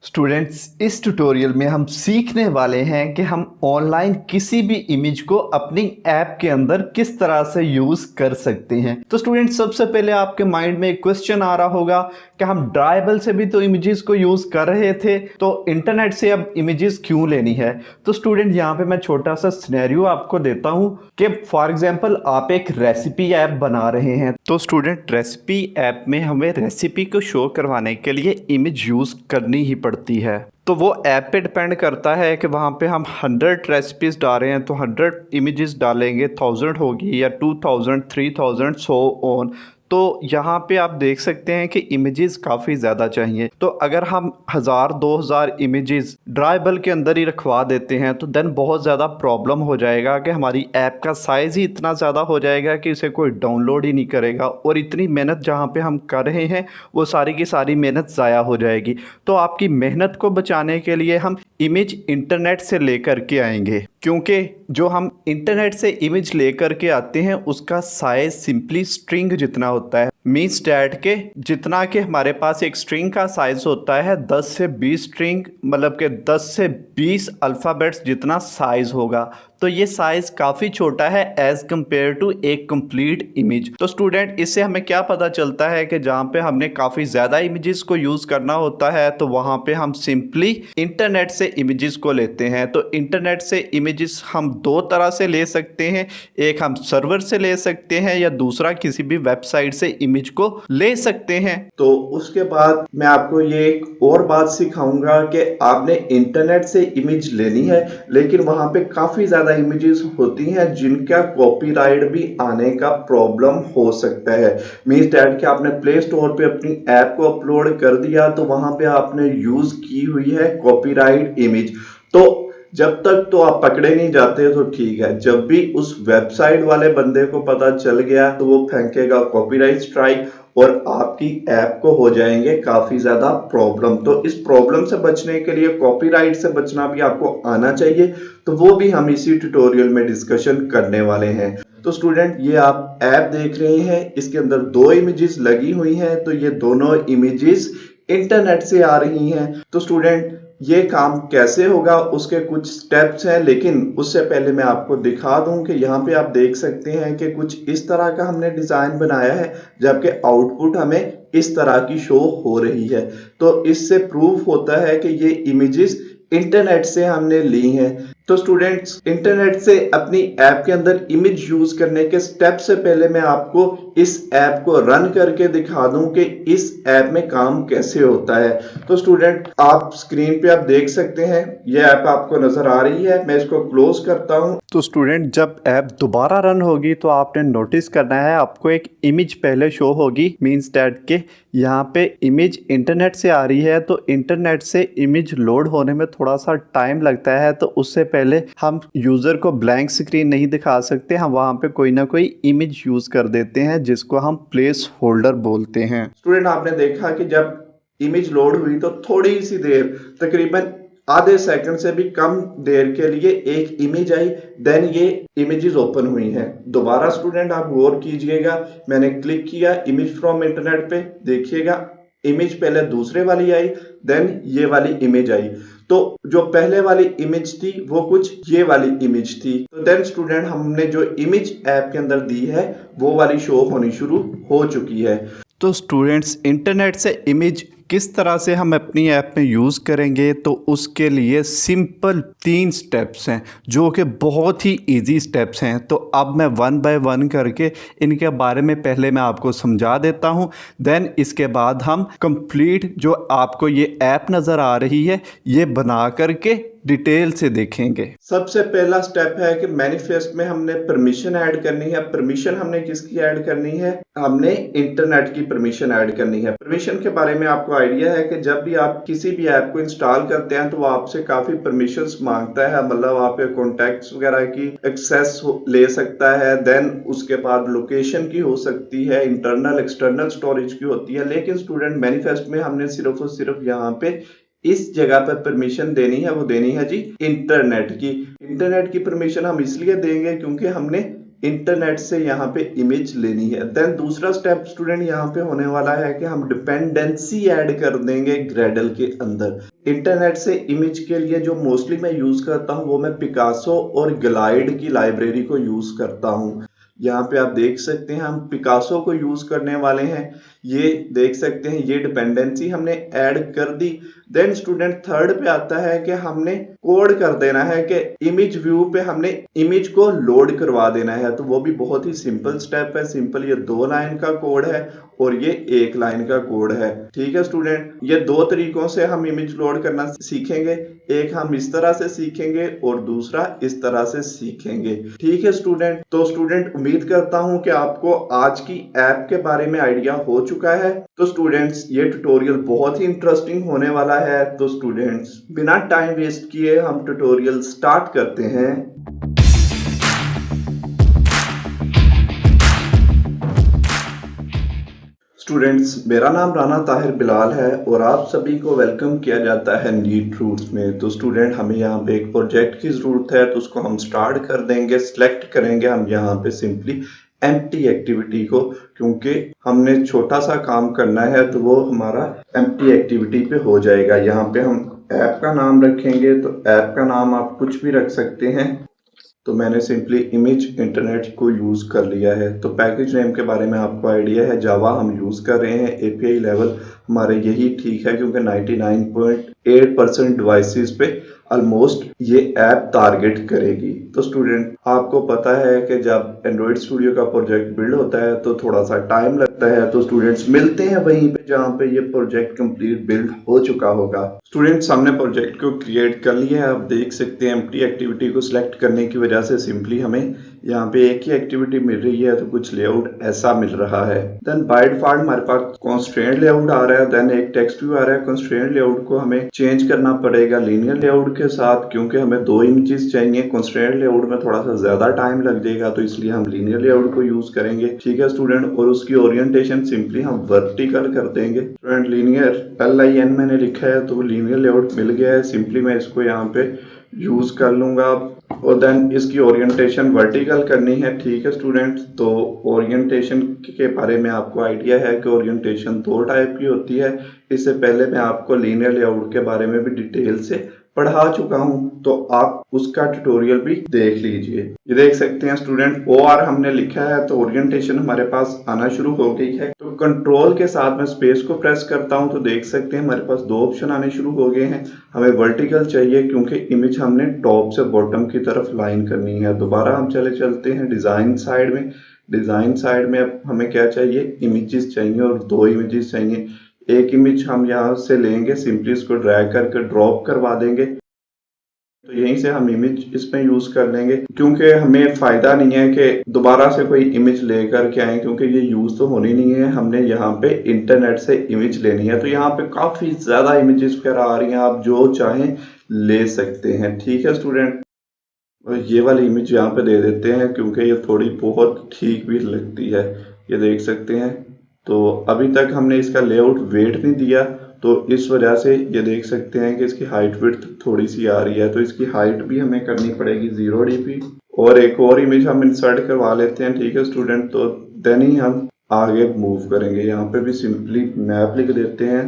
Students, इस tutorial में हम सीखने वाले हैं कि हम ऑनलाइन किसी भी इमेज को अपनी ऐप के अंदर किस तरह से यूज़ कर सकते हैं। तो स्टूडेंट्स, सबसे पहले आपके माइंड में एक क्वेश्चन आ रहा होगा कि हम ड्राइबल से भी तो इमेजेस को यूज़ कर रहे थे, तो इंटरनेट से अब इमेजेस क्यों लेनी है। तो स्टूडेंट, यहाँ पे मैं छोटा सा सिनेरियो आपको देता हूँ कि फॉर एग्जांपल आप एक रेसिपी ऐप बना रहे हैं। तो स्टूडेंट, रेसिपी ऐप में हमें रेसिपी को शो करवाने के लिए इमेज यूज़ करनी ही पड़ती है। तो वो ऐप पे डिपेंड करता है कि वहाँ पे हम 100 रेसिपीज़ डाल रहे हैं तो 100 इमेजेस डालेंगे, 1000 होगी या 2000, 3000, सो ऑन। तो यहाँ पे आप देख सकते हैं कि इमेजेस काफ़ी ज़्यादा चाहिए। तो अगर हम 1000-2000 इमेजेस ड्राइबल के अंदर ही रखवा देते हैं तो देन बहुत ज़्यादा प्रॉब्लम हो जाएगा कि हमारी ऐप का साइज़ ही इतना ज़्यादा हो जाएगा कि इसे कोई डाउनलोड ही नहीं करेगा, और इतनी मेहनत जहाँ पे हम कर रहे हैं वो सारी की सारी मेहनत ज़ाया हो जाएगी। तो आपकी मेहनत को बचाने के लिए हम इमेज इंटरनेट से लेकर के आएंगे, क्योंकि जो हम इंटरनेट से इमेज लेकर के आते हैं उसका साइज़ सिंपली स्ट्रिंग जितना होता है। मीन्स डैट के जितना कि हमारे पास एक स्ट्रिंग का साइज़ होता है 10 से 20 स्ट्रिंग, मतलब कि 10 से 20 अल्फ़ाबेट्स जितना साइज़ होगा। तो ये साइज़ काफ़ी छोटा है एज़ कम्पेयर टू एक कंप्लीट इमेज। तो स्टूडेंट, इससे हमें क्या पता चलता है कि जहाँ पे हमने काफ़ी ज़्यादा इमेजेस को यूज़ करना होता है तो वहाँ पे हम सिंपली इंटरनेट से इमेजेस को लेते हैं। तो इंटरनेट से इमेजेस हम दो तरह से ले सकते हैं, एक हम सर्वर से ले सकते हैं या दूसरा किसी भी वेबसाइट से इमेज को ले सकते हैं। तो उसके बाद मैं आपको ये एक और बात सिखाऊंगा कि आपने इंटरनेट से इमेज लेनी है, लेकिन वहां पे काफी ज्यादा इमेजेस होती हैं जिनका कॉपीराइट भी आने का प्रॉब्लम हो सकता है। मींस दैट कि आपने प्ले स्टोर पे अपनी ऐप को अपलोड कर दिया तो वहां पे आपने यूज की हुई है कॉपीराइट इमेज। तो जब तक तो आप पकड़े नहीं जाते तो ठीक है, जब भी उस वेबसाइट वाले बंदे को पता चल गया तो वो फेंकेगा कॉपीराइट स्ट्राइक और आपकी ऐप को हो जाएंगे काफी ज्यादा प्रॉब्लम। तो इस प्रॉब्लम से बचने के लिए, कॉपीराइट से बचना भी आपको आना चाहिए, तो वो भी हम इसी ट्यूटोरियल में डिस्कशन करने वाले हैं। तो स्टूडेंट, ये आप ऐप देख रहे हैं, इसके अंदर दो इमेजेस लगी हुई हैं। तो ये दोनों इमेजेस इंटरनेट से आ रही हैं। तो स्टूडेंट, ये काम कैसे होगा उसके कुछ स्टेप्स हैं, लेकिन उससे पहले मैं आपको दिखा दूं कि यहाँ पे आप देख सकते हैं कि कुछ इस तरह का हमने डिजाइन बनाया है, जबकि आउटपुट हमें इस तरह की शो हो रही है। तो इससे प्रूफ होता है कि ये इमेजेस इंटरनेट से हमने ली हैं। तो स्टूडेंट्स, इंटरनेट से अपनी ऐप के अंदर इमेज यूज करने के स्टेप से पहले मैं आपको इस ऐप को रन करके दिखा दूं कि इस ऐप में काम कैसे होता है। तो स्टूडेंट, आप स्क्रीन पे आप देख सकते हैं ये ऐप आपको नजर आ रही है। मैं इसको क्लोज करता हूं। तो स्टूडेंट, जब ऐप दोबारा रन होगी तो आपने नोटिस करना है आपको एक इमेज पहले शो होगी। मींस डैट के यहाँ पे इमेज इंटरनेट से आ रही है, तो इंटरनेट से इमेज लोड होने में थोड़ा सा टाइम लगता है। तो उससे पहले हम यूज़र को ब्लैंक स्क्रीन नहीं दिखा सकते, हम वहाँ पे कोई ना कोई इमेज यूज़ कर देते हैं जिसको हम प्लेस होल्डर बोलते हैं। स्टूडेंट, आपने देखा कि जब इमेज लोड हुई तो थोड़ी सी देर, तकरीबन आधे सेकंड से भी कम देर के लिए एक इमेज आई, देन ये इमेजेस ओपन हुई हैं। दोबारा स्टूडेंट आप गौर कीजिएगा, मैंने क्लिक किया इमेज फ्रॉम इंटरनेट पे, देखिएगा इमेज पहले दूसरे वाली आई, देन ये वाली इमेज आई। तो जो पहले वाली इमेज थी वो कुछ ये वाली इमेज थी। तो देन स्टूडेंट, हमने जो इमेज ऐप के अंदर दी है वो वाली शो होनी शुरू हो चुकी है। तो स्टूडेंट्स, इंटरनेट से इमेज किस तरह से हम अपनी ऐप में यूज़ करेंगे, तो उसके लिए सिंपल 3 स्टेप्स हैं जो कि बहुत ही इजी स्टेप्स हैं। तो अब मैं वन बाय वन करके इनके बारे में पहले मैं आपको समझा देता हूं, देन इसके बाद हम कंप्लीट जो आपको ये ऐप नज़र आ रही है ये बना करके डिटेल से देखेंगे। सबसे पहला स्टेप है कि मैनिफेस्ट में हमने परमिशन ऐड करनी है। परमिशन हमने किसकी ऐड करनी है? हमने इंटरनेट की परमिशन ऐड करनी है। परमिशन के बारे में आपको आइडिया है कि जब भी आप किसी भी ऐप को इंस्टॉल करते हैं तो वो आपसे काफी परमिशंस मांगता है, मतलब आपके कॉन्टैक्ट्स वगैरह की एक्सेस ले सकता है, देन उसके बाद लोकेशन की हो सकती है, इंटरनल एक्सटर्नल स्टोरेज की होती है। लेकिन स्टूडेंट, मैनिफेस्ट में हमने सिर्फ और सिर्फ यहाँ पे इस जगह पर परमिशन देनी है, वो देनी है जी इंटरनेट की। इंटरनेट की परमिशन हम इसलिए देंगे क्योंकि हमने इंटरनेट से यहाँ पे इमेज लेनी है। देन दूसरा स्टेप स्टूडेंट यहाँ पे होने वाला है कि हम डिपेंडेंसी ऐड कर देंगे ग्रेडल के अंदर। इंटरनेट से इमेज के लिए जो मोस्टली मैं यूज़ करता हूँ वो मैं पिकासो और ग्लाइड की लाइब्रेरी को यूज़ करता हूँ। यहाँ पे आप देख सकते हैं हम पिकासो को यूज़ करने वाले हैं। ये देख सकते हैं ये डिपेंडेंसी हमने ऐड कर दी। देन स्टूडेंट थर्ड पे आता है कि हमने कोड कर देना है कि इमेज व्यू पे हमने इमेज को लोड करवा देना है। तो वो भी बहुत ही सिंपल स्टेप है। सिंपल ये 2 लाइन का कोड है और ये 1 लाइन का कोड है। ठीक है स्टूडेंट, ये 2 तरीकों से हम इमेज लोड करना सीखेंगे। एक हम इस तरह से सीखेंगे और दूसरा इस तरह से सीखेंगे। ठीक है स्टूडेंट, तो स्टूडेंट उम्मीद करता हूं कि आपको आज की ऐप के बारे में आइडिया हो चुका है। तो स्टूडेंट्स ये ट्यूटोरियल बहुत ही इंटरेस्टिंग होने वाला है। तो स्टूडेंट्स बिना टाइम वेस्ट किए हम ट्यूटोरियल स्टार्ट करते हैं। स्टूडेंट्स मेरा नाम राना ताहिर बिलाल है और आप सभी को वेलकम किया जाता है नीट रूट्स में। तो स्टूडेंट हमें यहाँ पे एक प्रोजेक्ट की ज़रूरत है, तो उसको हम स्टार्ट कर देंगे। सिलेक्ट करेंगे हम यहाँ पे सिंपली एम्प्टी एक्टिविटी को, क्योंकि हमने छोटा सा काम करना है तो वो हमारा एम्प्टी एक्टिविटी पे हो जाएगा। यहाँ पे हम ऐप का नाम रखेंगे, तो ऐप का नाम आप कुछ भी रख सकते हैं। तो मैंने सिंपली इमेज इंटरनेट को यूज़ कर लिया है। तो पैकेज नेम के बारे में आपको आइडिया है, जावा हम यूज़ कर रहे हैं। एपीआई लेवल हमारे यही ठीक है, क्योंकि 99.8% डिवाइसेस पे ऑलमोस्ट ये ऐप टारगेट करेगी। तो स्टूडेंट आपको पता है कि जब एंड्रॉइड स्टूडियो का प्रोजेक्ट बिल्ड होता है तो थोड़ा सा टाइम लगता है। तो स्टूडेंट्स मिलते हैं वहीं पे जहाँ पे ये प्रोजेक्ट कंप्लीट बिल्ड हो चुका होगा। स्टूडेंट्स हमने प्रोजेक्ट को क्रिएट कर लिया है। आप देख सकते हैं एम्प्टी एक्टिविटी को सिलेक्ट करने की वजह से सिंपली हमें यहाँ पे एक ही एक्टिविटी मिल रही है, तो कुछ लेआउट ऐसा मिल रहा है। देन बाय डिफॉल्ट हमारे पास कंस्ट्रेंट लेआउट आ रहा है। देन एक टेक्स्ट व्यू आ रहा है। कंस्ट्रेंट लेआउट को हमें चेंज करना पड़ेगा लीनियर लेआउट के साथ, क्योंकि हमें 2 इमेजेस चाहिए। कंस्ट्रेंट लेआउट में थोड़ा सा ज्यादा टाइम लग जाएगा, तो इसलिए हम लीनियर लेआउट को यूज करेंगे। ठीक है स्टूडेंट, और उसकी ओरिएंटेशन सिंपली हम वर्टिकल कर देंगे। स्टूडेंट लीनियर LIN मैंने लिखा है, तो लीनियर लेआउट मिल गया है। सिंपली मैं इसको यहाँ पे यूज कर लूंगा और देन इसकी ओरिएंटेशन वर्टिकल करनी है। ठीक है स्टूडेंट, तो ओरिएंटेशन के बारे में आपको आइडिया है कि ओरिएंटेशन 2 टाइप की होती है। इससे पहले मैं आपको लीनियर लेआउट के बारे में भी डिटेल से पढ़ा चुका हूं, तो आप उसका ट्यूटोरियल भी देख लीजिए। ये देख सकते हैं स्टूडेंट OR हमने लिखा है, तो ओरिएंटेशन हमारे पास आना शुरू हो गई है। तो कंट्रोल के साथ मैं स्पेस को प्रेस करता हूं, तो देख सकते हैं हमारे पास 2 ऑप्शन आने शुरू हो गए हैं। हमें वर्टिकल चाहिए क्योंकि इमेज हमने टॉप से बॉटम की तरफ लाइन करनी है। दोबारा हम चलते हैं डिजाइन साइड में। डिजाइन साइड में अब हमें क्या चाहिए, इमेजेस चाहिए और 2 इमेजेस चाहिए। एक इमेज हम यहाँ से लेंगे, सिंपली इसको ड्रैग करके ड्रॉप करवा देंगे। तो यहीं से हम इमेज इसमें यूज कर लेंगे, क्योंकि हमें फायदा नहीं है कि दोबारा से कोई इमेज लेकर के आए, क्योंकि ये यूज तो होनी नहीं है। हमने यहाँ पे इंटरनेट से इमेज लेनी है। तो यहाँ पे काफी ज्यादा इमेजेस वगैरह आ रही हैं, आप जो चाहें ले सकते हैं। ठीक है स्टूडेंट, ये वाली इमेज यहाँ पे दे देते हैं, क्योंकि ये थोड़ी बहुत ठीक भी लगती है। ये देख सकते हैं। तो अभी तक हमने इसका लेआउट वेट नहीं दिया, तो इस वजह से ये देख सकते हैं कि इसकी हाइट विड्थ थोड़ी सी आ रही है। तो इसकी हाइट भी हमें करनी पड़ेगी 0 dp। और एक और इमेज हम इंसर्ट करवा लेते हैं। ठीक है स्टूडेंट, तो देन ही हम आगे मूव करेंगे। यहाँ पे भी सिंपली मैप लिख देते हैं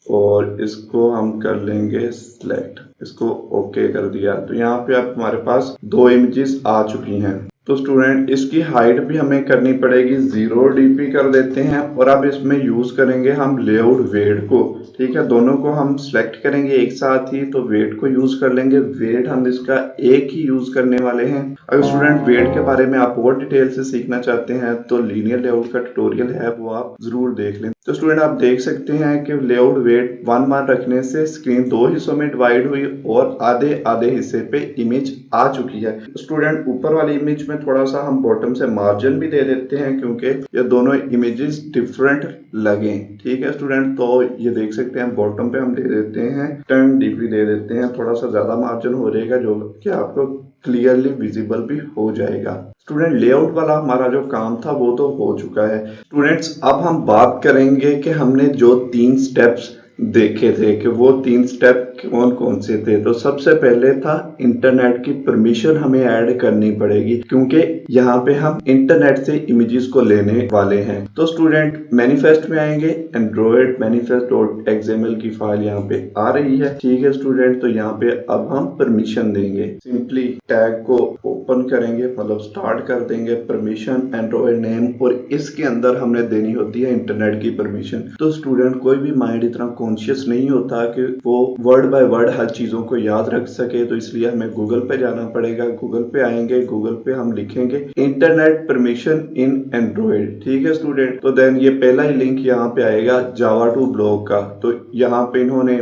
और इसको हम कर लेंगे सिलेक्ट। इसको ओके कर दिया, तो यहाँ पे अब हमारे पास 2 इमेजेस आ चुकी हैं। तो स्टूडेंट इसकी हाइट भी हमें करनी पड़ेगी, 0 dp कर देते हैं। और अब इसमें यूज करेंगे हम लेआउट वेट को। ठीक है, दोनों को हम सिलेक्ट करेंगे एक साथ ही, तो वेट को यूज कर लेंगे। वेट हम इसका एक ही यूज करने वाले हैं। अगर स्टूडेंट वेट के बारे में आप और डिटेल से सीखना चाहते हैं तो लीनियर लेआउट का ट्यूटोरियल है, वो आप जरूर देख लें। तो स्टूडेंट आप देख सकते हैं कि लेआउट वेट 1 रखने से स्क्रीन 2 हिस्सों में डिवाइड हुई और आधे आधे हिस्से पे इमेज आ चुकी है। स्टूडेंट ऊपर वाली इमेज में थोड़ा सा हम बॉटम से मार्जिन भी दे देते हैं, क्योंकि ये दोनों इमेजेस डिफरेंट लगे। ठीक है स्टूडेंट, तो ये देख सकते हैं बॉटम पे हम दे देते हैं 10 dp दे देते हैं। थोड़ा सा ज्यादा मार्जिन हो जाएगा, जो कि आपको क्लियरली विजिबल भी हो जाएगा। स्टूडेंट लेआउट वाला हमारा जो काम था वो तो हो चुका है। स्टूडेंट्स अब हम बात करेंगे कि हमने जो 3 स्टेप्स देखे थे कि वो 3 स्टेप कौन कौन से थे। तो सबसे पहले था इंटरनेट की परमिशन हमें ऐड करनी पड़ेगी, क्योंकि यहाँ पे हम इंटरनेट से इमेजेस को लेने वाले हैं। तो स्टूडेंट मैनिफेस्ट में आएंगे, एंड्रॉयड manifest.xml की फाइल यहाँ पे आ रही है। ठीक है स्टूडेंट, तो यहाँ पे अब हम परमिशन देंगे। सिंपली टैग को ओपन करेंगे, मतलब स्टार्ट कर देंगे, परमिशन एंड्रॉयड नेम, और इसके अंदर हमने देनी होती है इंटरनेट की परमिशन। तो स्टूडेंट कोई भी माइंड इतना कॉन्शियस नहीं होता कि वो वर्ड बाय वर्ड हर चीजों को याद रख सके, तो इसलिए हमें गूगल पे जाना पड़ेगा। गूगल पे आएंगे, गूगल पे हम लिखेंगे इंटरनेट परमिशन इन एंड्रॉयड। ठीक है स्टूडेंट, तो देन ये पहला ही लिंक यहाँ पे आएगा जावा टू ब्लॉग का। तो यहाँ पे इन्होंने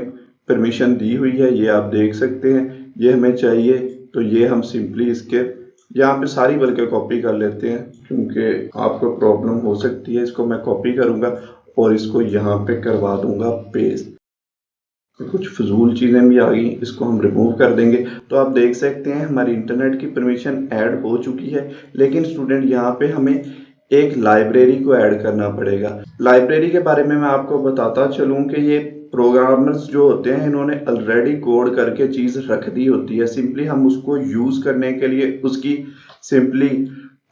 परमिशन दी हुई है, ये आप देख सकते हैं, ये हमें चाहिए। तो ये हम सिंपली इसके यहाँ पे सारी बल्कि कॉपी कर लेते हैं, क्योंकि आपको प्रॉब्लम हो सकती है। इसको मैं कॉपी करूंगा और इसको यहाँ पे करवा दूंगा पेस्ट। कुछ फजूल चीज़ें भी आ गई, इसको हम रिमूव कर देंगे। तो आप देख सकते हैं हमारी इंटरनेट की परमिशन ऐड हो चुकी है। लेकिन स्टूडेंट यहाँ पे हमें एक लाइब्रेरी को ऐड करना पड़ेगा। लाइब्रेरी के बारे में मैं आपको बताता चलूँ कि ये प्रोग्रामर्स जो होते हैं, इन्होंने ऑलरेडी कोड करके चीज़ रख दी होती है। सिंपली हम उसको यूज़ करने के लिए उसकी सिंपली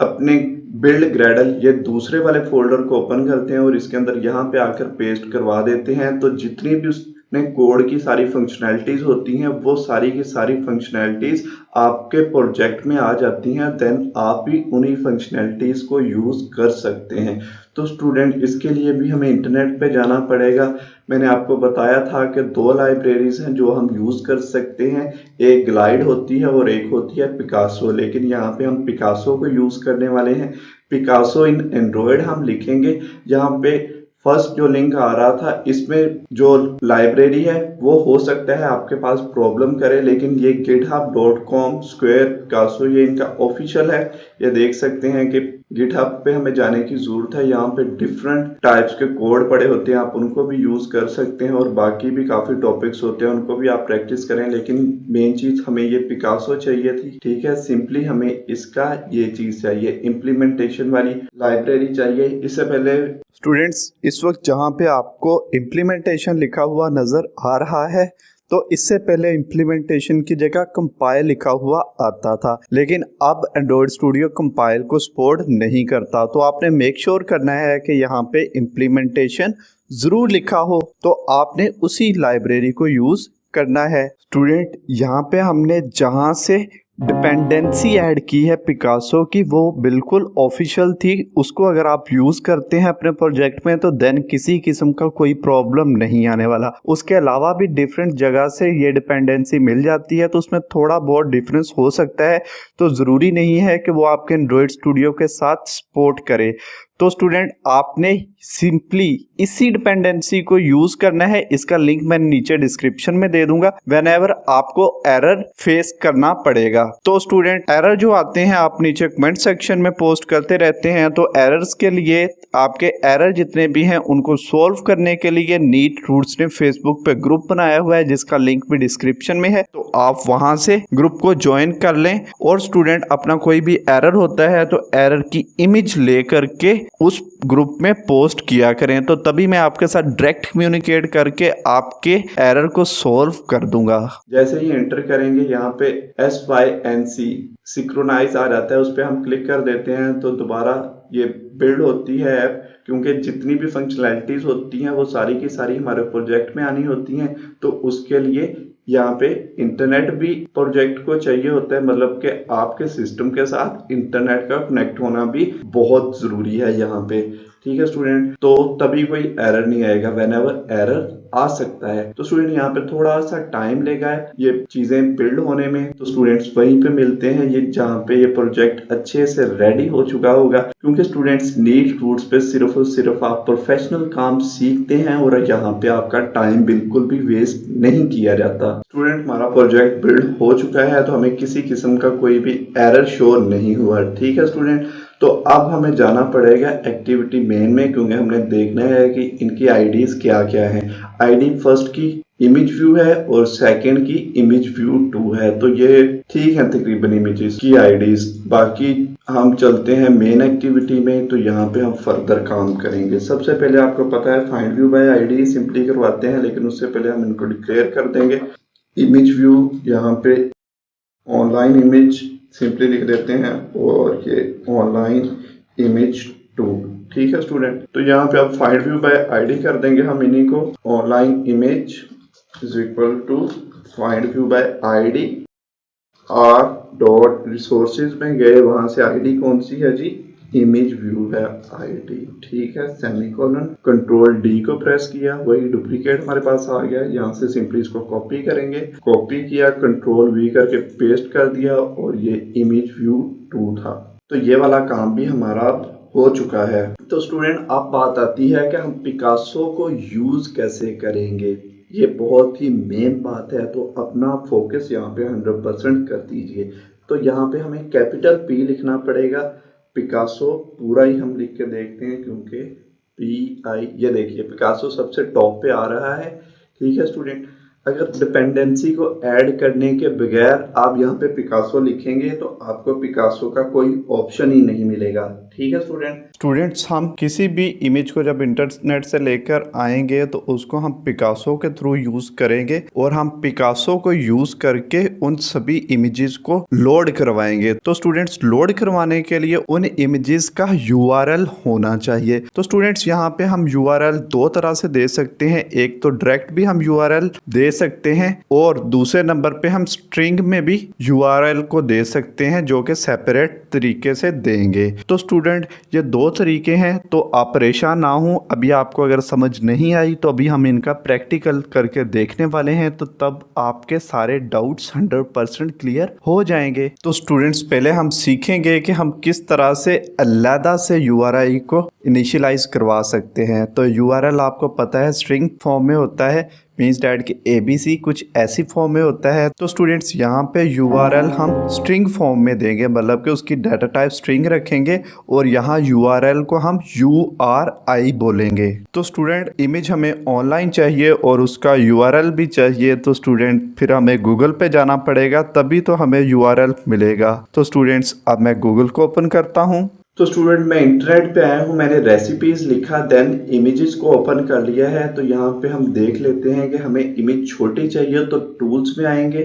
अपने बिल्ड ग्रेडल ये दूसरे वाले फोल्डर को ओपन करते हैं और इसके अंदर यहाँ पे आकर पेस्ट करवा देते हैं। तो जितनी भी उसने कोड की सारी फंक्शनैलिटीज होती हैं, वो सारी की सारी फंक्शनैलिटीज आपके प्रोजेक्ट में आ जाती हैं। देन आप भी उन्हीं फंक्शनैलिटीज को यूज कर सकते हैं। तो स्टूडेंट इसके लिए भी हमें इंटरनेट पे जाना पड़ेगा। मैंने आपको बताया था कि 2 लाइब्रेरीज हैं जो हम यूज कर सकते हैं, एक ग्लाइड होती है और एक होती है पिकासो। लेकिन यहाँ पे हम पिकासो को यूज करने वाले हैं। पिकासो इन एंड्रॉयड हम लिखेंगे। यहाँ पे फर्स्ट जो लिंक आ रहा था, इसमें जो लाइब्रेरी है वो हो सकता है आपके पास प्रॉब्लम करे, लेकिन ये github.com स्क्वायर पिकासो ये इनका ऑफिशियल है। ये देख सकते हैं कि गिटहब पे हमें जाने की जरूरत है। यहाँ पे डिफरेंट टाइप्स के कोड पड़े होते हैं, आप उनको भी यूज कर सकते हैं, और बाकी भी काफी टॉपिक्स होते हैं, उनको भी आप प्रैक्टिस करें। लेकिन मेन चीज हमें ये पिकासो चाहिए थी। ठीक है, सिंपली हमें इसका ये चीज चाहिए, इम्प्लीमेंटेशन वाली लाइब्रेरी चाहिए। इससे पहले स्टूडेंट्स इस वक्त जहाँ पे आपको इम्प्लीमेंटेशन लिखा हुआ नज़र आ रहा है, तो इससे पहले इम्प्लीमेंटेशन की जगह कंपाइल लिखा हुआ आता था। लेकिन अब एंड्रॉयड स्टूडियो कंपाइल को सपोर्ट नहीं करता। तो आपने मेक श्योर करना है कि यहाँ पे इम्प्लीमेंटेशन ज़रूर लिखा हो, तो आपने उसी लाइब्रेरी को यूज़ करना है। स्टूडेंट यहाँ पे हमने जहाँ से डिपेंडेंसी ऐड की है पिकासो की, वो बिल्कुल ऑफिशियल थी। उसको अगर आप यूज़ करते हैं अपने प्रोजेक्ट में, तो देन किसी किस्म का कोई प्रॉब्लम नहीं आने वाला। उसके अलावा भी डिफरेंट जगह से ये डिपेंडेंसी मिल जाती है, तो उसमें थोड़ा बहुत डिफरेंस हो सकता है। तो ज़रूरी नहीं है कि वो आपके एंड्रॉयड स्टूडियो के साथ सपोर्ट करे। तो स्टूडेंट आपने सिंपली इसी डिपेंडेंसी को यूज करना है। इसका लिंक मैं नीचे डिस्क्रिप्शन में दे दूंगा। व्हेनेवर आपको एरर फेस करना पड़ेगा, तो स्टूडेंट एरर जो आते हैं आप नीचे कमेंट सेक्शन में पोस्ट करते रहते हैं। तो एरर्स के लिए, आपके एरर जितने भी हैं उनको सोल्व करने के लिए नीट रूट्स ने फेसबुक पे ग्रुप बनाया हुआ है, जिसका लिंक भी डिस्क्रिप्शन में है। तो आप वहां से ग्रुप को ज्वाइन कर लें, और स्टूडेंट अपना कोई भी एरर होता है तो एरर की इमेज ले करके उस ग्रुप में पोस्ट किया करें, तो तभी मैं आपके साथ डायरेक्ट कम्युनिकेट करके आपके एरर को सॉल्व कर दूंगा। जैसे ही एंटर करेंगे यहाँ पे SYNC सिंक्रोनाइज आ जाता है, उस पर हम क्लिक कर देते हैं तो दोबारा ये बिल्ड होती है ऐप। क्योंकि जितनी भी फंक्शनैलिटीज होती हैं वो सारी की सारी हमारे प्रोजेक्ट में आनी होती हैं, तो उसके लिए यहाँ पे इंटरनेट भी प्रोजेक्ट को चाहिए होता है, मतलब कि आपके सिस्टम के साथ इंटरनेट का कनेक्ट होना भी बहुत जरूरी है यहाँ पे। ठीक है स्टूडेंट, तो तभी कोई एरर नहीं आएगा। व्हेनेवर एरर आ सकता है तो स्टूडेंट यहाँ पे थोड़ा सा टाइम लेगा ये चीजें बिल्ड होने में। तो स्टूडेंट्स वहीं पे मिलते हैं ये जहाँ पे ये प्रोजेक्ट अच्छे से रेडी हो चुका होगा, क्योंकि स्टूडेंट्स नीट रूट्स पे सिर्फ और सिर्फ आप प्रोफेशनल काम सीखते हैं और यहाँ पे आपका टाइम बिल्कुल भी वेस्ट नहीं किया जाता। स्टूडेंट हमारा प्रोजेक्ट बिल्ड हो चुका है, तो हमें किसी किस्म का कोई भी एरर शो नहीं हुआ। ठीक है स्टूडेंट, तो अब हमें जाना पड़ेगा एक्टिविटी मेन में, क्योंकि हमने देखना है कि इनकी आईडीज क्या क्या हैं। आईडी फर्स्ट की इमेज व्यू है और सेकंड की इमेज व्यू 2 है। तो ये ठीक है तकरीबन इमेजेस की आईडीज। बाकी हम चलते हैं मेन एक्टिविटी में, तो यहाँ पे हम फर्दर काम करेंगे। सबसे पहले आपको पता है find view by ID simply करवाते हैं, लेकिन उससे पहले हम इनको डिक्लेयर कर देंगे। इमेज व्यू यहाँ पे ऑनलाइन इमेज सिंपली लिख देते हैं और ये ऑनलाइन इमेज 2। ठीक है स्टूडेंट, तो यहाँ पे आप फाइंड व्यू बाय आईडी कर देंगे हम इन्हीं को। Online image is equal to find view by ID R dot resources में गए, वहां से आईडी कौन सी है जी, इमेज व्यू है आईडी। ठीक है, सेमीकोलन, कंट्रोल डी को प्रेस किया, वही डुप्लीकेट हमारे पास आ गया। यहाँ से सिंपली इसको कॉपी करेंगे, कॉपी किया, कंट्रोल वी करके पेस्ट कर दिया और ये इमेज व्यू 2 था। तो ये वाला काम भी हमारा हो चुका है। तो स्टूडेंट अब बात आती है कि हम पिकासो को यूज कैसे करेंगे। ये बहुत ही मेन बात है, तो अपना फोकस यहाँ पे 100% कर दीजिए। तो यहाँ पे हमें कैपिटल पी लिखना पड़ेगा। पिकासो पूरा ही हम लिख के देखते हैं, क्योंकि PI, ये देखिए पिकासो सबसे टॉप पे आ रहा है। ठीक है स्टूडेंट, अगर डिपेंडेंसी को ऐड करने के बगैर आप यहाँ पे पिकासो लिखेंगे तो आपको पिकासो का कोई ऑप्शन ही नहीं मिलेगा। ठीक है स्टूडेंट्स, हम किसी भी इमेज को जब इंटरनेट से लेकर आएंगे तो उसको हम पिकासो के थ्रू यूज करेंगे और हम पिकासो को यूज करके उन सभी इमेजेस को लोड करवाएंगे। तो स्टूडेंट्स, लोड करवाने के लिए उन इमेजेस का URL होना चाहिए। तो स्टूडेंट्स, यहाँ पे हम URL दो तरह से दे सकते हैं। एक तो डायरेक्ट भी हम URL दे सकते हैं और दूसरे नंबर पे हम स्ट्रिंग में भी URL को दे सकते हैं, जो कि सेपरेट तरीके से देंगे। तो स्टूडेंट, ये दो तरीके हैं, तो आप परेशान ना हो। अभी आपको अगर समझ नहीं आई तो अभी हम इनका प्रैक्टिकल करके देखने वाले हैं, तो तब आपके सारे डाउट्स 100% क्लियर हो जाएंगे। तो स्टूडेंट्स, पहले हम सीखेंगे कि हम किस तरह से अलग से URI को इनिशियलाइज करवा सकते हैं। तो URL आपको पता है स्ट्रिंग फॉर्म में होता है, मीन्स डैट के ABC कुछ ऐसी फॉर्म में होता है। तो स्टूडेंट्स, यहाँ पे URL हम स्ट्रिंग फॉर्म में देंगे, मतलब कि उसकी डाटा टाइप स्ट्रिंग रखेंगे और यहाँ URL को हम URI बोलेंगे। तो स्टूडेंट, इमेज हमें ऑनलाइन चाहिए और उसका URL भी चाहिए। तो स्टूडेंट, फिर हमें गूगल पे जाना पड़ेगा, तभी तो हमें URL मिलेगा। तो स्टूडेंट्स, अब मैं गूगल को ओपन करता हूँ। तो स्टूडेंट, मैं इंटरनेट पे आया हूँ, मैंने रेसिपीज लिखा, देन इमेजेस को ओपन कर लिया है। तो यहाँ पे हम देख लेते हैं कि हमें इमेज छोटी चाहिए, तो टूल्स में आएंगे।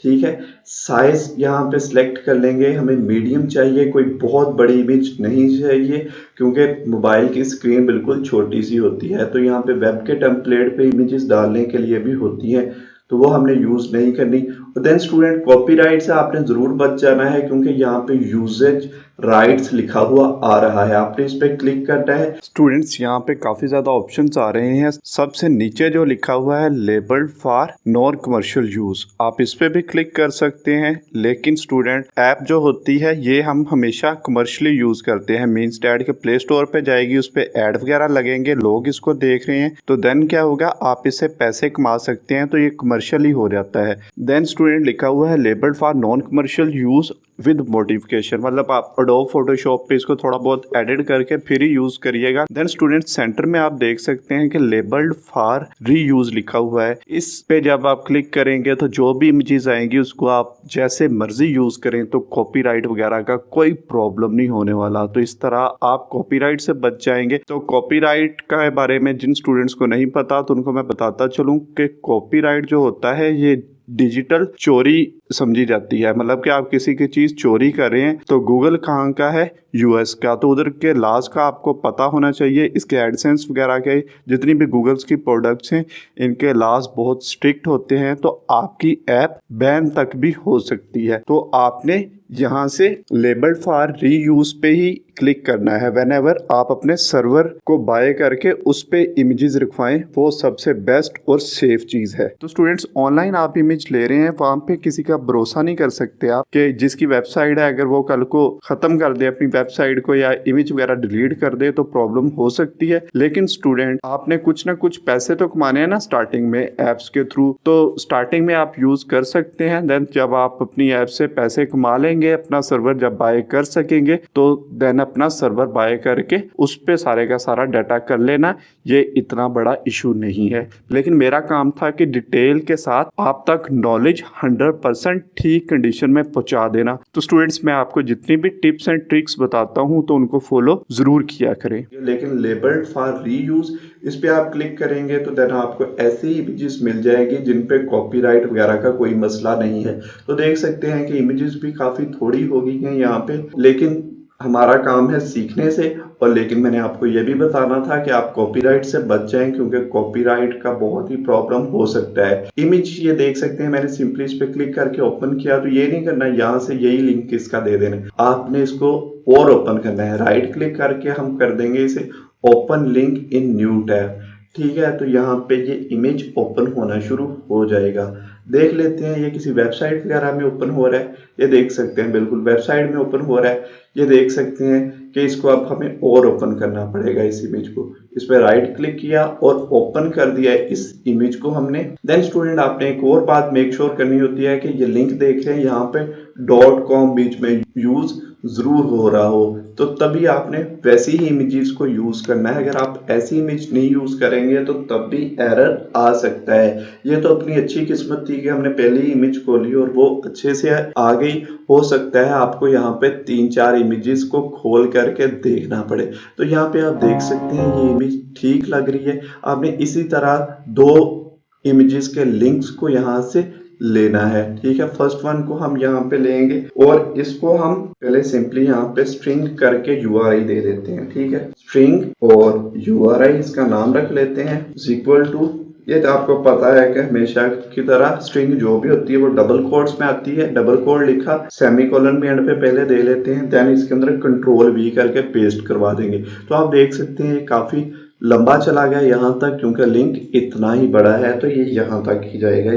ठीक है, साइज यहाँ पे सिलेक्ट कर लेंगे, हमें मीडियम चाहिए, कोई बहुत बड़ी इमेज नहीं चाहिए, क्योंकि मोबाइल की स्क्रीन बिल्कुल छोटी सी होती है। तो यहाँ पे वेब के टेम्पलेट पे इमेजेस डालने के लिए भी होती हैं, तो वो हमने यूज नहीं करनी। और देन स्टूडेंट, कॉपीराइट से आपने जरूर बच जाना है, क्योंकि यहाँ पे यूजेज राइट्स लिखा हुआ आ रहा है, आपने इस पे क्लिक करना है। स्टूडेंट्स, यहाँ पे काफी ज्यादा ऑप्शंस आ रहे हैं। सबसे नीचे जो लिखा हुआ है labelled for non commercial use, आप इस पे भी क्लिक कर सकते हैं। लेकिन स्टूडेंट, ऐप जो होती है ये हम हमेशा कमर्शियली यूज करते हैं, मीन्स डैट के प्ले स्टोर पे जाएगी, उस पे एड वगैरह लगेंगे, लोग इसको देख रहे हैं, तो देन क्या होगा, आप इससे पैसे कमा सकते हैं, तो ये कमर्शियली हो जाता है। देन स्टूडेंट, लिखा हुआ है labelled for non commercial use with modification, मतलब आप एडोब फोटोशॉप पे इसको थोड़ा बहुत एडिट करके फिर ही यूज करिएगा। देन स्टूडेंट, सेंटर में आप देख सकते हैं कि लेबल्ड फॉर रीयूज लिखा हुआ है। इस पे जब आप क्लिक करेंगे तो जो भी इमेजेस आएंगी उसको आप जैसे मर्जी यूज करें, तो कॉपीराइट वगैरह का कोई प्रॉब्लम नहीं होने वाला। तो इस तरह आप कॉपीराइट से बच जाएंगे। तो कॉपीराइट के बारे में जिन स्टूडेंट्स को नहीं पता, तो उनको मैं बताता चलूं कि कॉपीराइट जो होता है ये डिजिटल चोरी समझी जाती है, मतलब कि आप किसी की चीज चोरी कर रहे हैं। तो गूगल कहाँ का है, US का, तो उधर के लॉज का आपको पता होना चाहिए। इसके एडसेंस वगैरह के जितनी भी गूगल्स की प्रोडक्ट्स हैं, इनके लॉज बहुत स्ट्रिक्ट होते हैं, तो आपकी ऐप बैन तक भी हो सकती है। तो आपने यहाँ से लेबल्ड फॉर रीयूज पे ही क्लिक करना है। व्हेनेवर आप अपने सर्वर को बाय करके उस पे इमेजेस रखवाएं, वो सबसे बेस्ट और सेफ चीज है। तो स्टूडेंट्स, ऑनलाइन आप इमेज ले रहे हैं, वहां पे किसी का भरोसा नहीं कर सकते आप कि जिसकी वेबसाइट है, अगर वो कल को खत्म कर दे अपनी वेबसाइट को या इमेज वगैरह डिलीट कर दे, तो प्रॉब्लम हो सकती है। लेकिन स्टूडेंट, आपने कुछ ना कुछ पैसे तो कमाने हैं ना स्टार्टिंग में एप्स के थ्रू, तो स्टार्टिंग में आप यूज कर सकते हैं। देन जब आप अपनी ऐप से पैसे कमा लेंगे लेंगे, अपना सर्वर जब बाय कर सकेंगे तो देन अपना सर्वर बाय करके उस पे सारे का सारा डाटा कर लेना। ये इतना बड़ा इशू नहीं है, लेकिन मेरा काम था कि डिटेल के साथ आप तक नॉलेज 100% ठीक कंडीशन में पहुंचा देना। तो स्टूडेंट्स, मैं आपको जितनी भी टिप्स एंड ट्रिक्स बताता हूं तो उनको फॉलो जरूर किया करें। लेकिन लेबल्ड फॉर रीयूज इस पे आप क्लिक करेंगे तो देन आपको ऐसी इमेजेस मिल जाएगी जिन पे कॉपीराइट वगैरह का कोई मसला नहीं है। तो देख सकते हैं कि इमेजेस भी काफी थोड़ी हो गई हैं यहाँ पे, लेकिन हमारा काम है सीखने से। और लेकिन मैंने आपको यह भी बताना था कि आप कॉपीराइट से बच जाएं, क्योंकि कॉपीराइट का बहुत ही प्रॉब्लम हो सकता है। इमेज ये देख सकते हैं, मैंने सिंपली इस पे क्लिक करके ओपन किया। तो ये नहीं करना यहाँ से यही लिंक इसका दे देना, आपने इसको और ओपन करना है। राइट क्लिक करके हम कर देंगे इसे open link in new tab. ठीक है, तो यहाँ पे ये इमेज ओपन होना शुरू हो जाएगा। देख लेते हैं ये किसी वेबसाइट वगैरह में ओपन हो रहा है। ये देख सकते हैं बिल्कुल वेबसाइट में ओपन हो रहा है। ये देख सकते हैं कि इसको अब हमें और ओपन करना पड़ेगा इस इमेज को। इस पर राइट क्लिक किया और ओपन कर दिया है इस इमेज को हमने। देन स्टूडेंट, आपने एक और बात मेक श्योर करनी होती है कि ये लिंक देख रहे हैं यहाँ पे .com बीच में यूज जरूर हो रहा हो, तो तभी आपने वैसी ही इमेजेस को यूज करना है। अगर आप ऐसी इमेज नहीं यूज करेंगे तो तब भी एरर आ सकता है। ये तो अपनी अच्छी किस्मत थी कि हमने पहली ही इमेज खोली और वो अच्छे से आ गई। हो सकता है आपको यहाँ पे 3-4 इमेजेस को खोल करके देखना पड़े। तो यहाँ पे आप देख सकते हैं ये इमेज ठीक लग रही है। आपने इसी तरह 2 इमेजेस के लिंक्स को यहाँ से लेना है। ठीक है, फर्स्ट वन को हम यहाँ पे लेंगे और इसको हम पहले सिंपली यहाँ पे स्ट्रिंग करके URI दे देते हैं। ठीक है, स्ट्रिंग और URI इसका नाम रख लेते हैं इक्वल टू। ये तो आपको पता है कि हमेशा की तरह स्ट्रिंग जो भी होती है वो डबल कोट्स में आती है। डबल कोट लिखा, सेमीकोलन भी एंड पे पहले दे लेते हैं, देन इसके अंदर कंट्रोल V करके पेस्ट करवा देंगे। तो आप देख सकते हैं काफी लंबा चला गया यहाँ तक, क्योंकि लिंक इतना ही बड़ा है तो ये यहाँ तक ही जाएगा।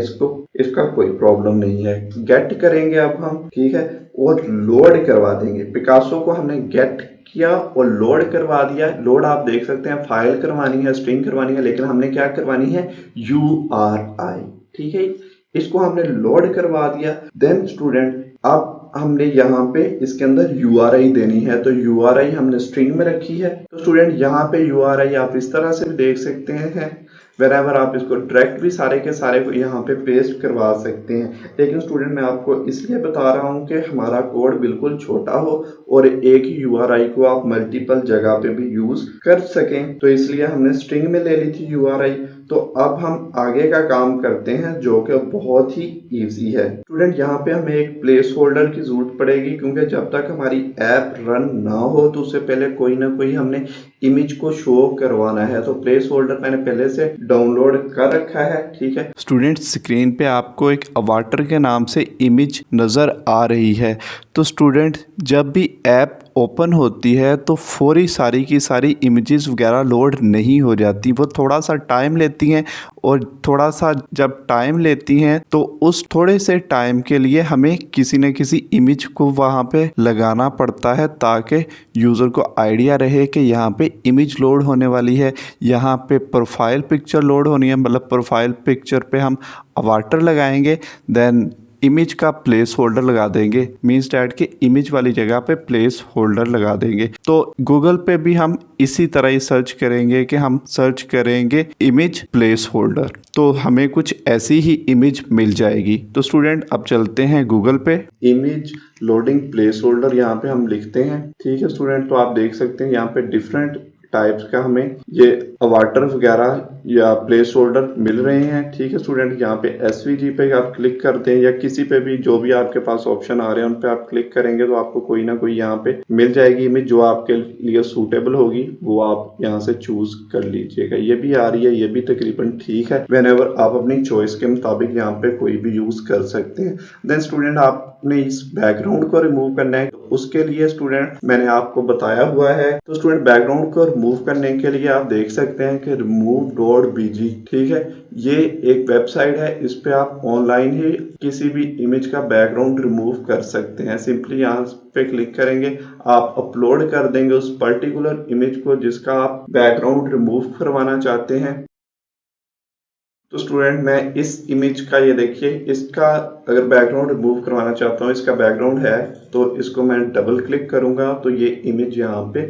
इसका कोई प्रॉब्लम नहीं है। गेट करेंगे अब हम, ठीक है, और लोड करवा देंगे। पिकासो को हमने गेट किया और लोड करवा दिया। लोड आप देख सकते हैं फाइल करवानी है, स्ट्रिंग करवानी है, लेकिन हमने क्या करवानी है URI। ठीक है, इसको हमने लोड करवा दिया। देन स्टूडेंट, अब हमने यहाँ पे इसके अंदर URI देनी है, तो URI हमने स्ट्रिंग में रखी है। तो स्टूडेंट यहाँ पे URI आप इस तरह से भी देख सकते हैं। वेरेवर आप इसको डायरेक्ट भी सारे के सारे को यहाँ पे पेस्ट करवा सकते हैं। लेकिन स्टूडेंट, मैं आपको इसलिए बता रहा हूँ कि हमारा कोड बिल्कुल छोटा हो और एक ही URI को आप मल्टीपल जगह पे भी यूज कर सकें, तो इसलिए हमने स्ट्रिंग में ले ली थी URI। तो अब हम आगे का काम करते हैं जो कि बहुत ही इजी है। स्टूडेंट, यहाँ पे हमें एक प्लेस होल्डर की जरूरत पड़ेगी, क्योंकि जब तक हमारी ऐप रन ना हो तो उससे पहले कोई ना कोई हमने इमेज को शो करवाना है। तो प्लेस होल्डर मैंने पहले से डाउनलोड कर रखा है। ठीक है स्टूडेंट, स्क्रीन पे आपको एक अवाटर के नाम से इमेज नज़र आ रही है। तो स्टूडेंट, जब भी ऐप ओपन होती है तो फौरी सारी की सारी इमेजेस वगैरह लोड नहीं हो जाती, वो थोड़ा सा टाइम लेती हैं। और थोड़ा सा जब टाइम लेती हैं तो उस थोड़े से टाइम के लिए हमें किसी न किसी इमेज को वहाँ पे लगाना पड़ता है, ताकि यूज़र को आइडिया रहे कि यहाँ पे इमेज लोड होने वाली है, यहाँ पे प्रोफाइल पिक्चर लोड होनी है। मतलब प्रोफाइल पिक्चर पे हम अवाटर लगाएंगे, देन इमेज का प्लेस होल्डर लगा देंगे, मीन्स डैट के इमेज वाली जगह पे प्लेस होल्डर लगा देंगे। तो गूगल पे भी हम इसी तरह ही सर्च करेंगे कि हम सर्च करेंगे इमेज प्लेस होल्डर, तो हमें कुछ ऐसी ही इमेज मिल जाएगी। तो स्टूडेंट, अब चलते हैं गूगल पे। इमेज लोडिंग प्लेस होल्डर यहाँ पे हम लिखते हैं। ठीक है स्टूडेंट, तो आप देख सकते हैं यहाँ पे डिफरेंट टाइप्स का हमें ये अवाटर वगैरह या प्लेस होल्डर मिल रहे हैं। ठीक है स्टूडेंट, यहाँ पे SVG पे आप क्लिक करते हैं या किसी पे भी जो भी आपके पास ऑप्शन आ रहे हैं उन पे आप क्लिक करेंगे तो आपको कोई ना कोई यहाँ पे मिल जाएगी इमेज जो आपके लिए सूटेबल होगी, वो आप यहाँ से चूज कर लीजिएगा। ये भी आ रही है, ये भी तकरीबन ठीक है। व्हेनेवर आप अपनी चॉइस के मुताबिक यहाँ पे कोई भी यूज कर सकते हैं। देन स्टूडेंट, आपने इस बैकग्राउंड को रिमूव करना है, तो उसके लिए स्टूडेंट मैंने आपको बताया हुआ है। तो स्टूडेंट, बैकग्राउंड को रिमूव करने के लिए आप देख सकते हैं कि remove.bg, ठीक है, ये एक वेबसाइट है। इस पे आप ऑनलाइन ही किसी भी इमेज का बैकग्राउंड रिमूव कर सकते हैं। सिंपली यहाँ पे क्लिक करेंगे, आप अपलोड कर देंगे उस पर्टिकुलर इमेज को जिसका आप बैकग्राउंड रिमूव करवाना चाहते हैं। तो स्टूडेंट मैं इस इमेज का ये देखिए, इसका अगर बैकग्राउंड रिमूव करवाना चाहता हूँ, इसका बैकग्राउंड है तो इसको मैं डबल क्लिक करूंगा तो ये इमेज यहाँ पे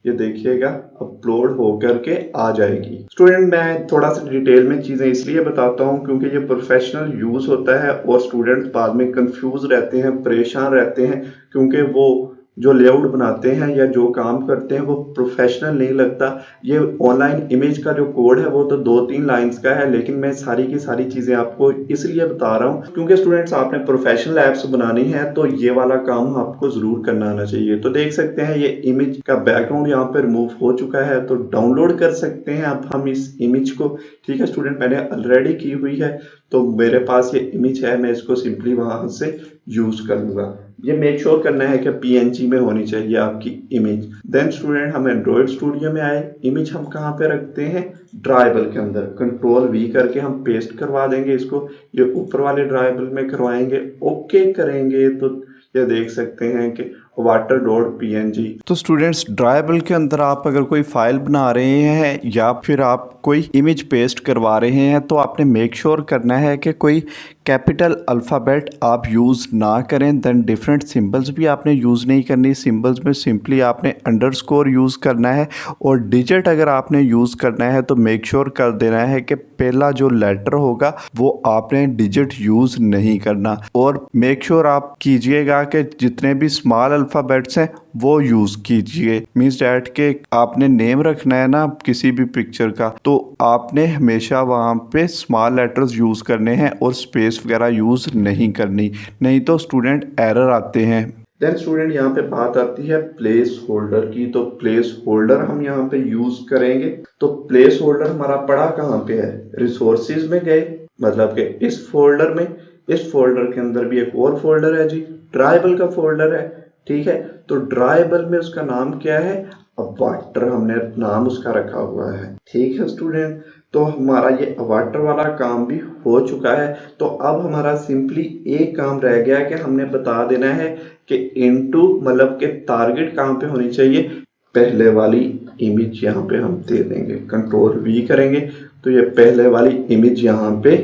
ये देखिएगा अपलोड होकर के आ जाएगी। स्टूडेंट मैं थोड़ा सा डिटेल में चीजें इसलिए बताता हूँ क्योंकि ये प्रोफेशनल यूज होता है और स्टूडेंट्स बाद में कंफ्यूज रहते हैं, परेशान रहते हैं, क्योंकि वो जो लेआउट बनाते हैं या जो काम करते हैं वो प्रोफेशनल नहीं लगता। ये ऑनलाइन इमेज का जो कोड है वो तो 2-3 लाइंस का है, लेकिन मैं सारी की सारी चीजें आपको इसलिए बता रहा हूँ क्योंकि स्टूडेंट्स आपने प्रोफेशनल एप्स बनानी है तो ये वाला काम आपको जरूर करना आना चाहिए। तो देख सकते हैं ये इमेज का बैकग्राउंड यहाँ पे रिमूव हो चुका है, तो डाउनलोड कर सकते हैं अब हम इस इमेज को। ठीक है स्टूडेंट, मैंने ऑलरेडी की हुई है तो मेरे पास ये इमेज है, मैं इसको सिंपली वहां से यूज कर लूंगा। ये मेक श्योर करना है कि PNG में होनी चाहिए आपकी इमेज। देन स्टूडेंट हम एंड्रॉइड स्टूडियो में आए, इमेज हम कहाँ पे रखते हैं, ड्राइबल के अंदर। Ctrl+V करके हम पेस्ट करवा देंगे इसको, ये ऊपर वाले ड्राइबल में करवाएंगे। ओके करेंगे तो ये देख सकते हैं कि water.png। तो स्टूडेंट्स ड्राइबल के अंदर आप अगर कोई फाइल बना रहे हैं या फिर आप कोई इमेज पेस्ट करवा रहे हैं तो आपने मेक श्योर करना है कि कोई कैपिटल अल्फ़ाबेट आप यूज़ ना करें। देन डिफरेंट सिंबल्स भी आपने यूज़ नहीं करनी, सिंबल्स में सिंपली आपने अंडरस्कोर यूज़ करना है, और डिजिट अगर आपने यूज़ करना है तो मेक श्योर कर देना है कि पहला जो लेटर होगा वो आपने डिजिट यूज़ नहीं करना। और मेक श्योर आप कीजिएगा कि जितने भी स्मॉल अल्फ़ाबेट्स हैं वो यूज़ कीजिए। मीन्स डैट के आपने नेम रखना है ना किसी भी पिक्चर का, तो आपने हमेशा वहाँ पे स्मॉल लेटर्स यूज़ करने हैं और स्पेस वगैरह यूज़ नहीं करनी, नहीं तो स्टूडेंट एरर आते हैं। देन स्टूडेंट यहाँ पे बात आती है प्लेस होल्डर की, तो प्लेस होल्डर हम यहाँ पे यूज करेंगे। तो प्लेस होल्डर हमारा पड़ा कहाँ पे है, रिसोर्सिस में गए, मतलब कि इस फोल्डर में। इस फोल्डर के अंदर भी एक और फोल्डर है जी, ड्राइबल का फोल्डर है। ठीक है, तो ड्राइबल में उसका नाम क्या है, अब वाटर हमने नाम उसका रखा हुआ है। ठीक है स्टूडेंट, तो हमारा ये वाटर वाला काम भी हो चुका है। तो अब हमारा सिंपली एक काम रह गया कि हमने बता देना है कि इनटू मतलब कि टारगेट कहाँ पे होनी चाहिए। पहले वाली इमेज यहाँ पे हम दे देंगे, Ctrl+V करेंगे तो ये पहले वाली इमेज यहाँ पे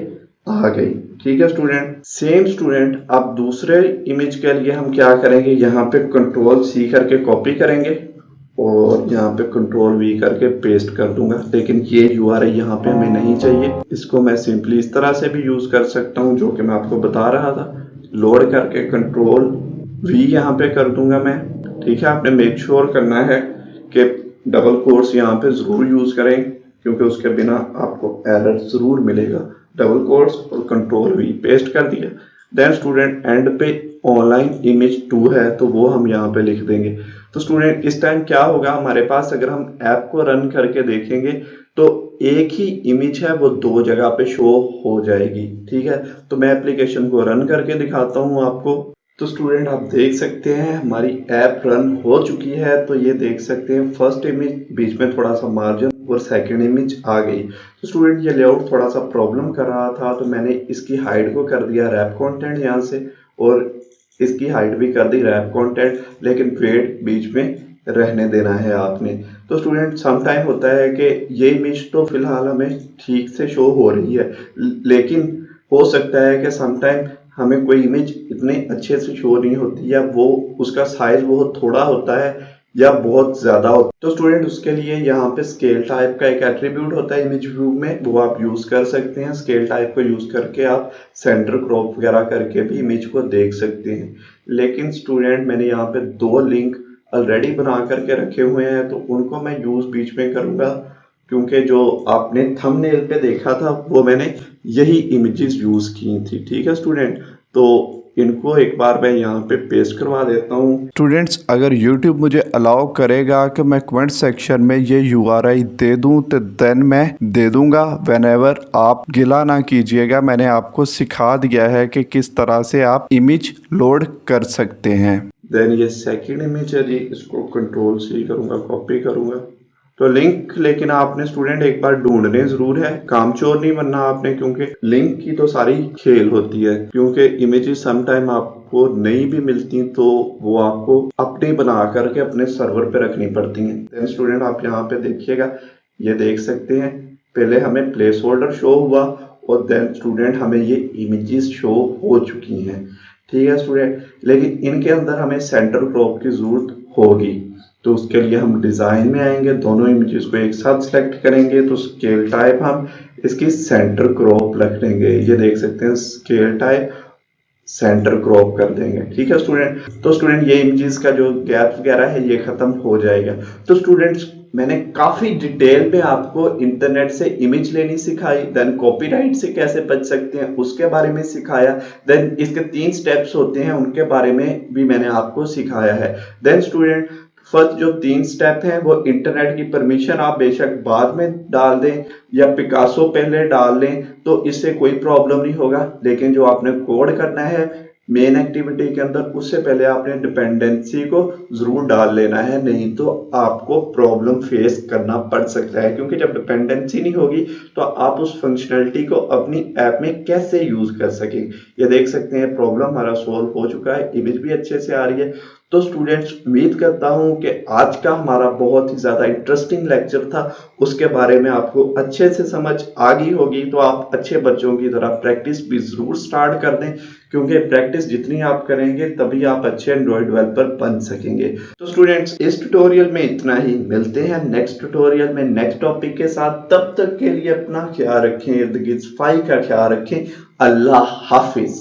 आ गई। ठीक है स्टूडेंट, सेम स्टूडेंट अब दूसरे इमेज के लिए हम क्या करेंगे, यहाँ पे Ctrl+C करके कॉपी करेंगे और यहाँ पे Ctrl+V करके पेस्ट कर दूंगा। लेकिन ये URL यहाँ पे हमें नहीं चाहिए, इसको मैं सिंपली इस तरह से भी यूज कर सकता हूँ जो कि मैं आपको बता रहा था। लोड करके Ctrl+V यहाँ पे कर दूंगा मैं। ठीक है, आपने मेक श्योर करना है कि डबल कोट्स यहाँ पे जरूर यूज करें क्योंकि उसके बिना आपको एरर जरूर मिलेगा। डबल कोट्स और Ctrl+V पेस्ट कर दिया। देन स्टूडेंट एंड पे ऑनलाइन इमेज 2 है तो वो हम यहाँ पे लिख देंगे। तो स्टूडेंट इस टाइम क्या होगा हमारे पास, अगर हम ऐप को रन करके देखेंगे तो एक ही इमेज है वो 2 जगह पे शो हो जाएगी। ठीक है, तो मैं एप्लीकेशन को रन करके दिखाता हूँ आपको। तो स्टूडेंट आप देख सकते हैं हमारी ऐप रन हो चुकी है। तो ये देख सकते हैं फर्स्ट इमेज बीच में थोड़ा सा मार्जिन और सेकंड इमेज आ गई। तो स्टूडेंट ये लेआउट थोड़ा सा प्रॉब्लम कर रहा था तो मैंने इसकी हाइट को कर दिया रैप कंटेंट यहाँ से, और इसकी हाइट भी कर दी रैप कंटेंट, लेकिन वेट बीच में रहने देना है आपने। तो स्टूडेंट सम टाइम होता है कि ये इमेज तो फिलहाल हमें ठीक से शो हो रही है, लेकिन हो सकता है कि सम टाइम हमें कोई इमेज इतने अच्छे से शो नहीं होती, या वो उसका साइज बहुत थोड़ा होता है या बहुत ज्यादा होता है। तो स्टूडेंट उसके लिए यहाँ पे स्केल टाइप का एक एट्रीब्यूट होता है इमेज व्यू में, वो आप यूज कर सकते हैं। स्केल टाइप को यूज करके आप सेंटर क्रॉप वगैरह करके भी इमेज को देख सकते हैं। लेकिन स्टूडेंट मैंने यहाँ पे 2 लिंक ऑलरेडी बना करके रखे हुए हैं तो उनको मैं यूज बीच में करूंगा, क्योंकि जो आपने थंबनेल पे देखा था वो मैंने यही इमेजेस यूज की थी। ठीक है स्टूडेंट, तो इनको एक बार मैं यहाँ पे पेस्ट करवा देता हूँ। स्टूडेंट्स अगर YouTube मुझे अलाउ करेगा कि मैं कमेंट सेक्शन में ये URI दे दूं तो देन मैं दे दूंगा। व्हेनेवर आप गिला ना कीजिएगा, मैंने आपको सिखा दिया है कि किस तरह से आप इमेज लोड कर सकते हैं। देन ये सेकंड इमेज है जी, इसको Ctrl+C करूंगा, कॉपी करूंगा तो लिंक, लेकिन आपने स्टूडेंट एक बार ढूंढने जरूर है, कामचोर नहीं बनना आपने, क्योंकि लिंक की तो सारी खेल होती है। क्योंकि इमेजेस सम टाइम आपको नहीं भी मिलती तो वो आपको अपने बना करके अपने सर्वर पे रखनी पड़ती हैं। देन स्टूडेंट आप यहाँ पे देखिएगा, ये देख सकते हैं पहले हमें प्लेस होल्डर शो हुआ और देन स्टूडेंट हमें ये इमेजेस शो हो चुकी हैं। ठीक है स्टूडेंट, लेकिन इनके अंदर हमें सेंटर क्रॉप की जरूरत होगी। तो उसके लिए हम डिजाइन में आएंगे, दोनों इमेजेस को एक साथ सिलेक्ट करेंगे। तो स्केल टाइप हम इसकी सेंटर क्रॉप रख देंगे, ये देख सकते हैं स्केल टाइप सेंटर क्रॉप कर देंगे। ठीक है स्टूडेंट, तो स्टूडेंट ये इमेजेस का जो गैप वगैरह है ये खत्म हो जाएगा। तो स्टूडेंट्स मैंने काफी डिटेल में आपको इंटरनेट से इमेज लेनी सिखाई, देन कॉपीराइट से कैसे बच सकते हैं उसके बारे में सिखाया, देन इसके 3 स्टेप्स होते हैं उनके बारे में भी मैंने आपको सिखाया है। देन स्टूडेंट फर्स्ट जो 3 स्टेप हैं वो इंटरनेट की परमिशन आप बेशक बाद में डाल दें या पिकासो पहले डाल लें तो इससे कोई प्रॉब्लम नहीं होगा, लेकिन जो आपने कोड करना है मेन एक्टिविटी के अंदर उससे पहले आपने डिपेंडेंसी को जरूर डाल लेना है, नहीं तो आपको प्रॉब्लम फेस करना पड़ सकता है। क्योंकि जब डिपेंडेंसी नहीं होगी तो आप उस फंक्शनलिटी को अपनी ऐप में कैसे यूज कर सकेंगे। ये देख सकते हैं प्रॉब्लम हमारा सॉल्व हो चुका है, इमेज भी अच्छे से आ रही है। तो स्टूडेंट्स उम्मीद करता हूं कि आज का हमारा बहुत ही ज्यादा इंटरेस्टिंग लेक्चर था, उसके बारे में आपको अच्छे से समझ आ गई होगी। तो आप अच्छे बच्चों की तरह प्रैक्टिस भी जरूर स्टार्ट कर दें, क्योंकि प्रैक्टिस जितनी आप करेंगे तभी आप अच्छे एंड्रॉइड डेवलपर बन सकेंगे। तो स्टूडेंट्स इस ट्यूटोरियल में इतना ही, मिलते हैं नेक्स्ट ट्यूटोरियल में नेक्स्ट टॉपिक के साथ। तब तक के लिए अपना ख्याल रखें, इर्द गिर्द सफाई का ख्याल रखें। अल्लाह हाफिज।